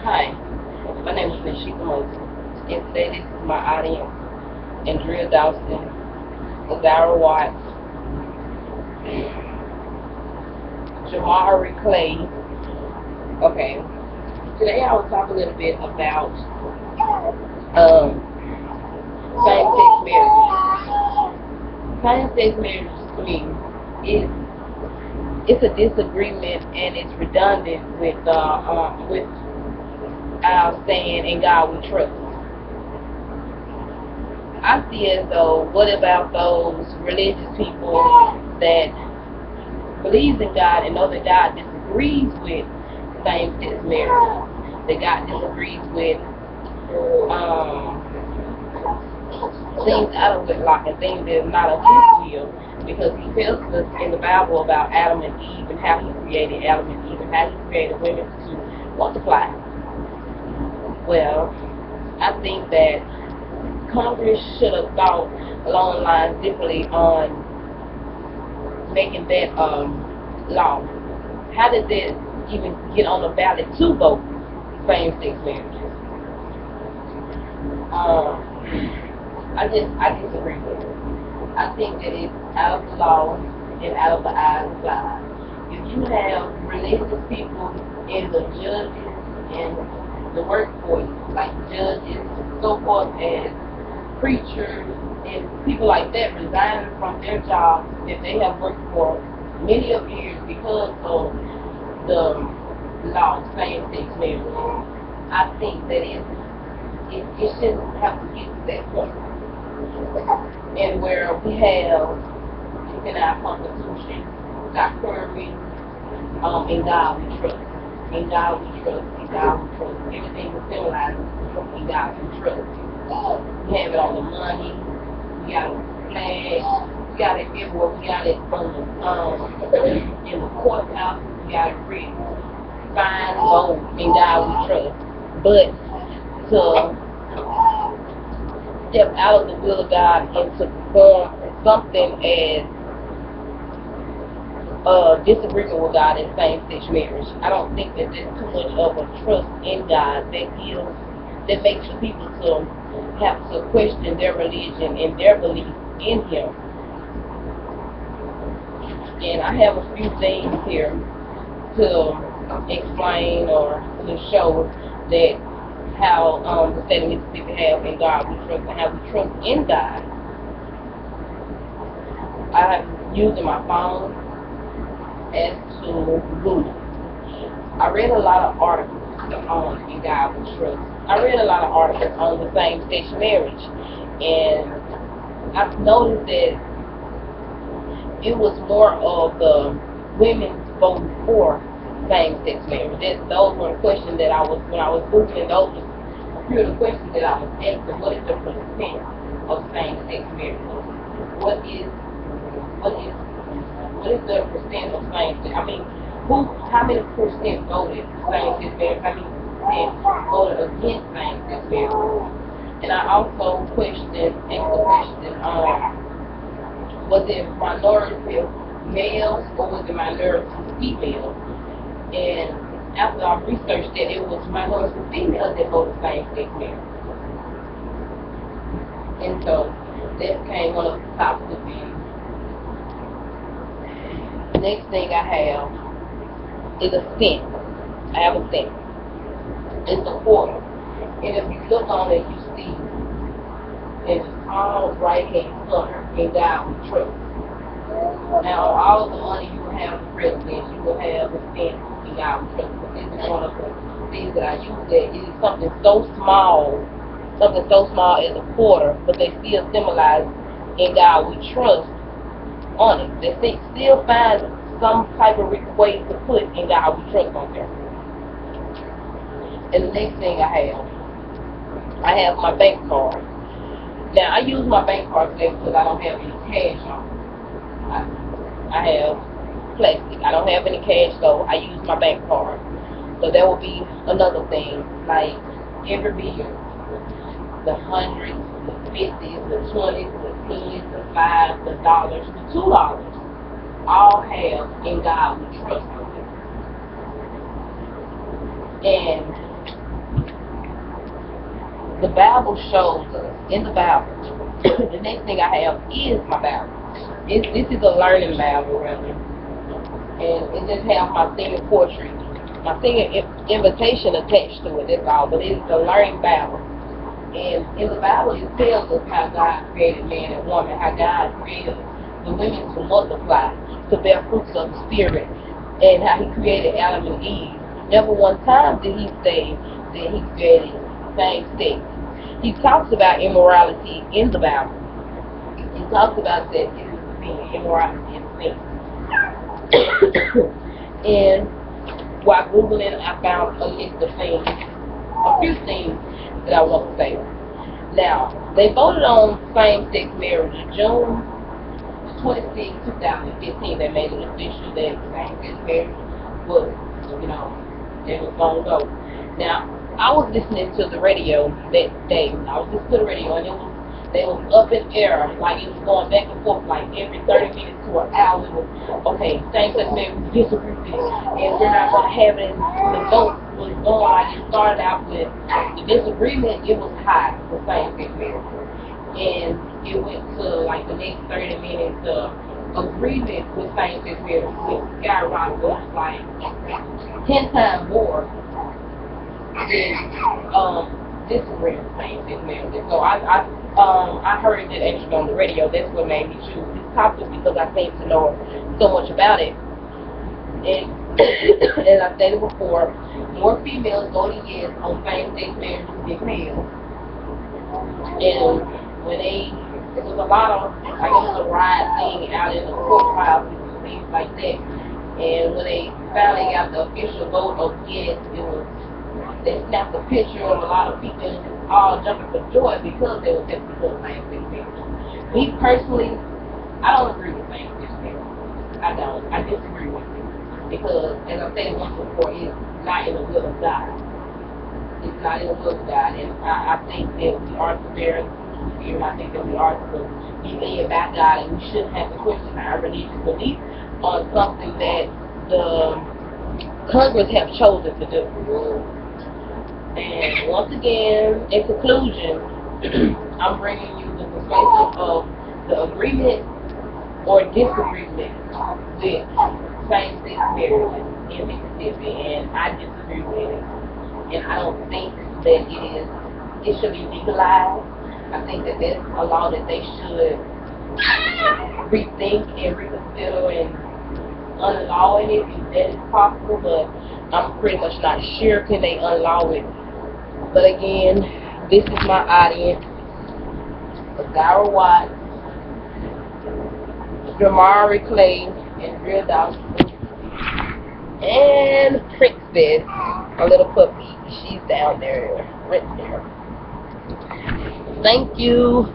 Hi, my name is Nashika Moses, and today this is my audience. Andrea Dawson, Lazara Watts, Jamari Clay. Okay, today I will talk a little bit about um, same-sex marriages. Same-sex marriages to me is it's a disagreement and it's redundant with our saying "In God We Trust." I see as though, what about those religious people that believes in God and know that God disagrees with same-sex marriage, that God disagrees with um, things out of wedlock and things that are not of His will, because He tells us in the Bible about Adam and Eve and how He created Adam and Eve and how He created women to multiply. Well, I think that Congress should have thought along the lines differently on making that law. How did that even get on the ballot to vote same-sex marriages? Um, I disagree with it. I think that it's out of the law and out of the eyes of God. If you have religious people in the judges and the workforce, like judges, so forth as preachers and people like that resigning from their jobs that they have worked for many of years because of the law, same-sex marriage. I think that it shouldn't have to get to that point. And where we have in our Constitution, Dr. Kirby, in God we trust. In God we trust. In God we trust. Everything is symbolized in God we trust. We have it on the money. We got it on the flag. We got it everywhere. We got it on the in the courthouse. We got it written. Fine, bold. In God we trust. But to step out of the will of God and to perform something as disagreement with God in same-sex marriage, I don't think that there's too much of a trust in God that makes the people to have to question their religion and their belief in Him. And I have a few things here to explain or to show that how the state of Mississippi have in God we trust and how we trust in God. I'm using my phone as to Google. I read a lot of articles on in God we trust. I read a lot of articles on the same-sex marriage, and I've noticed that it was more of the women voting for same-sex marriage. Those were the questions that when I was Googling, those were a few of the questions that I was asking. What is the percent of same-sex marriage? What is what is what is the percent of same-sex? I mean, how many percent voted same-sex marriage? How many percent voted against same-sex marriage? And I also asked the question, was it minority males or was it minority females? And after I researched that, it was minority females that voted same-sex marriage. And so that became one of the topics of the next thing I have is a cent. I have a cent. It's a quarter. And if you look on it, you see in the tall right-hand corner, in God we trust. Now, all of the money you will have the president, you will have the cent in God we trust. But this is one of the things that I use that it is something so small as a quarter, but they still symbolize in God we trust on it. They still find some type of way to put in God we trust on there. And the next thing I have my bank card. Now, I use my bank card today because I don't have any cash on. I have plastic. I don't have any cash, so I use my bank card. So that will be another thing. Like every bill, the hundreds, the fifties, the twenties, the pennies, the fives, the dollars, the $2, all have in God we trust on it. And the Bible shows us, in the Bible, the next thing I have is my Bible. This is a learning Bible, really. And it just has my singing portrait, my singing invitation attached to it, that's all. But it's a learning Bible. And in the Bible, it tells us how God created man and woman, how God created the women to multiply, to bear fruits of the Spirit, and how He created Adam and Eve. Never one time did He say that He created same sex. He talks about immorality in the Bible. He talks about that it is sin, immorality and sin. And while Googling, I found a list of things, a few things that I want to say. Now, they voted on same-sex marriage in June 26, 2015. They made it official that same-sex marriage was, it was going to go. Now, I was listening to the radio that day. I was listening to the radio, and they was up in air, like it was going back and forth, like every 30 minutes to an hour. It was, okay, same-sex marriage, we disagree with it, and we're not going to have it. The vote was going, like it started out with the disagreement, it was high for same-sex marriage. And it went to, like, the next 30 minutes, agreement with same-sex marriage, which skyrocketed. It was like 10 times more disagreeing with same-sex marriage. So I heard that actually on the radio. That's what made me choose this topic, because I seem to know so much about it. And as I stated before, more females voted yes on same-sex marriage than males. And when it was a lot of, I guess, a riot thing out in the courthouse and things like that. And when they finally got the official vote of yes, they snapped a picture of a lot of people all jumping for joy because they were testing for same-sex marriage. Me personally, I don't agree with same-sex marriage. I don't. I disagree with it. Because, as I said once before, it's not in the will of God. It's not in the will of God. And I think that we are to bear here, and I think that we are to be led by God, and we shouldn't have to question our religious belief on something that the Congress have chosen to do. And once again, in conclusion, I'm bringing you the perspective of the agreement or disagreement with same-sex marriage in Mississippi, and I disagree with it. And I don't think that it should be legalized. I think that that's a law that they should rethink and reconsider and unlaw it if that is possible, but I'm pretty much not sure can they unlaw it. But again, this is my audience: Azara Watts, Jamari Clay, and Real Dawson, and Princess, a little puppy. She's down there, right there. Thank you.